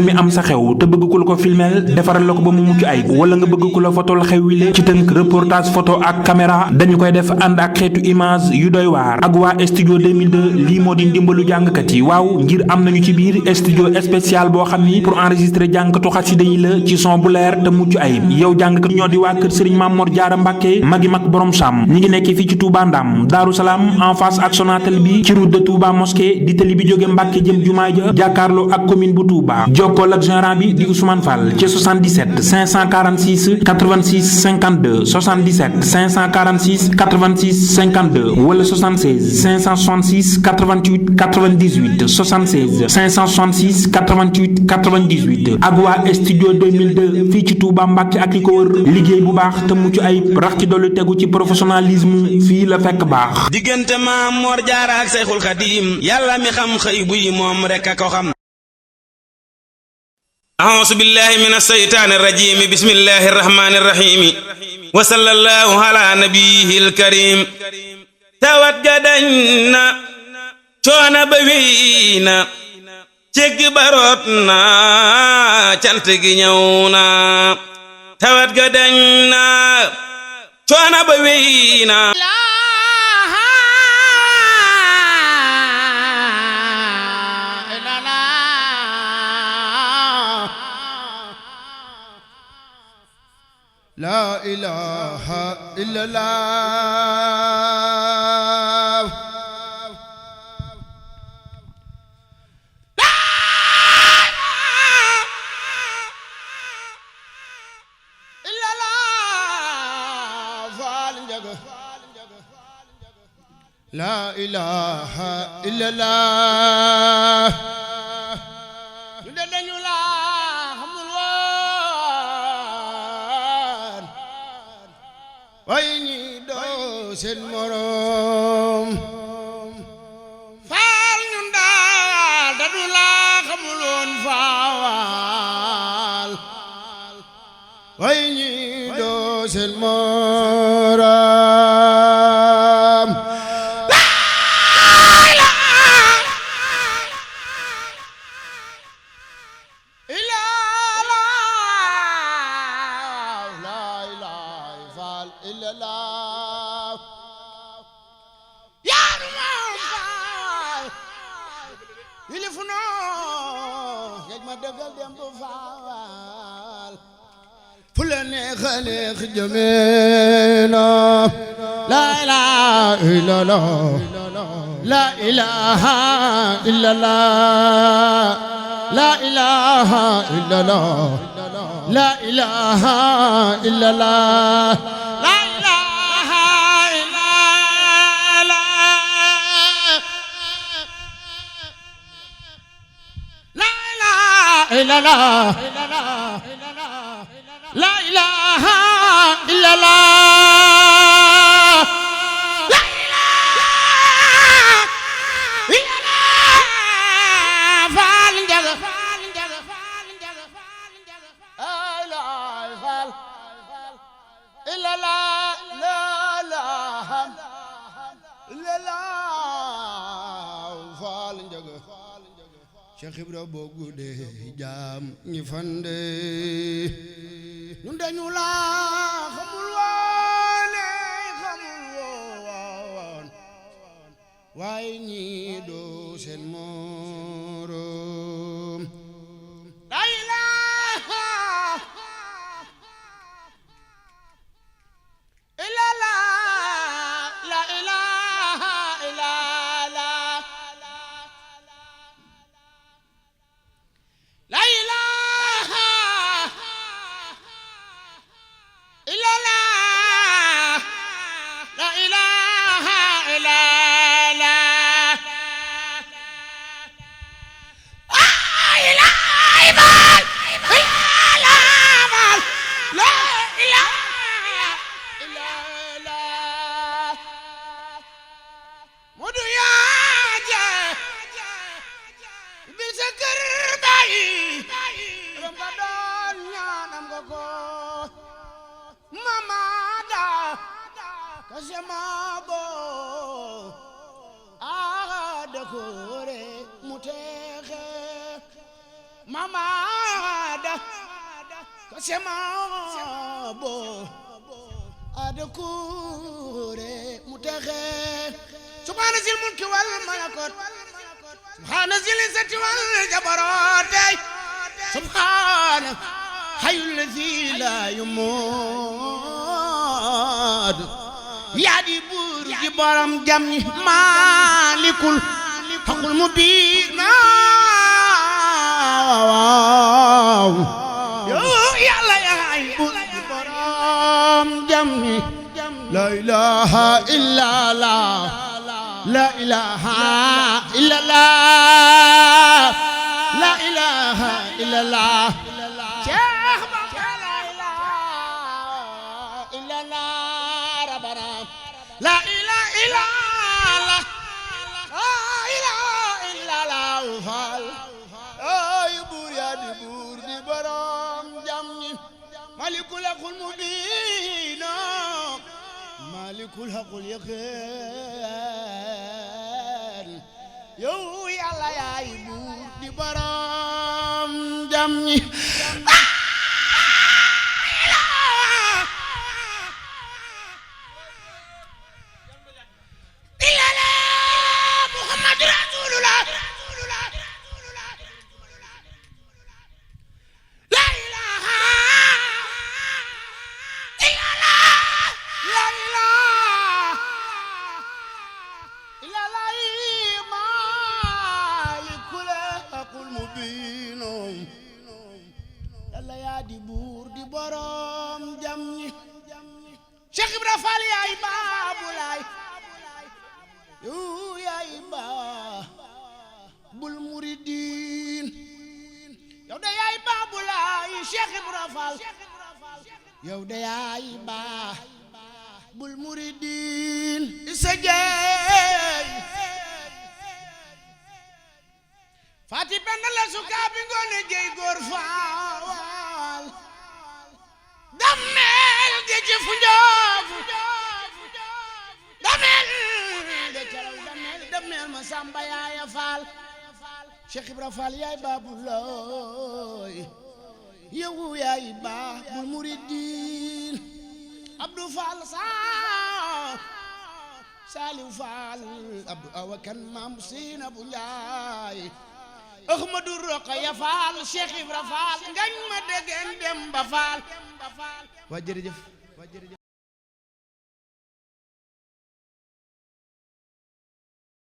mi am sa xew te bëgg ku la ko filmeel defaral la ko ba mu mucc ayib wala nga bëgg ku la fotol xew wi le ci tënk reportage photo ak caméra dañu koy def ànd ak xeetu image yu doy waar ak waa studio 2002 lii moo di ndimbalu jàngkat yi waaw ngir am nañu ci biir studio spécial boo xam ni pour enregistrer jàngkatu xasida yi la ci son bu leer te mucc ayib yow jàngkat ñoo di waa kër Serigne Mamor Diarra Mbacke magi mag borom Sam ñi ngi nekk fii ci Touba Ndam Daaru Salaam en face ak Sonatel bi ci route de Touba mosquée di tali bi jóge Mbacke jëm jumaa ja jàkkaarloo ak commune bu Touba jokkoo ak gérant bi di Ousmane Fall ci 77 546 86 52 77 546 86 52 wala 76 566 88 98 76 566 88 98 ak waa studio 2002 fii ci Touba Mbacke ak li ko wër liggéey bu baax te mucc ayib rax ci dolli tegu ci professionnalisme fii la fekk baax. diggante Maam Mor Jaara ak Seyxul Xadiim yàlla mi xam xëy buy moom rek a ko xam. أعوذ بالله من الشيطان الرجيم بسم الله الرحمن الرحيم وصلى الله على نبيه الكريم توجدنا coono ba wéy na cégg baroot na cant gi ñëw na tawat ga dañ na coono ba wéy na La ilaha illallah Faal Njaga La ilaha illallah way ñi doo seen morom faal ñun daal da du laa xamuloon faal way ñi doo seen morom خليق جميلا لا إله إلا الله لا إله إلا الله لا إله إلا الله لا إله إلا الله لا إله إلا الله لا إله إلا الله لا إله إلا الله فال نجا لا فال إلا الله لا لا إلا الله فال نجا Cheikh Ibra boo guddee jaam ñi fande ñun dañu la xamul woon waaye ñi doo seen morom la ilaha illallah la ilaha illallah la ilaha illallah la ilaha illallah la ilaha illallah la ilaha illallah mudu yaaje bi sa kër bayi romba doon ñaanam nga ko mamada kasema bo aha de kore mutexe mama kasema bo ada kure mutaxe subhana zil mulki wal malakut subhana zil izzati wal jabarut subhana hayyul ladzi la yamut yaa di buur di borom jam ñi maalikul xaqul mubiin yow yàlla yaay buur di borom jam ñi la ilaha illa allah la ilaha illa allah la ilaha illa allah Cheikh Bamba la ilaha illa allah rabbana la ilaha illa allah la ilaha illa allah ay buur yaa di buur di borom jam ñi malikul haqqul mubiin malikul haqqul yaqin yow yàlla yaay buur di borom jam ñi yàlla yaa di buur di borom jam ñi Cheikh Ibra Fall yaay baabu laay yow yaay baabul muridin yow de yaay baabu laay Cheikh Ibra Fall yow de yaay baabul muridin isa jeey Fati Penda la sukaabi ngoone jeey góor faal damel de ci fu njoofu damel de calaw damel ma samba yaaya faal Cheikh Ibra Fall yaay baabulooy yow yaay baabul muridin Abdou Fall Saliou Fall Abdou Awakan Maam Sina bu Njaay Ahmadou Rokhaya Fall Cheikh Ibra Fall ngañ ma degen dem ba Fall waa jërëjëf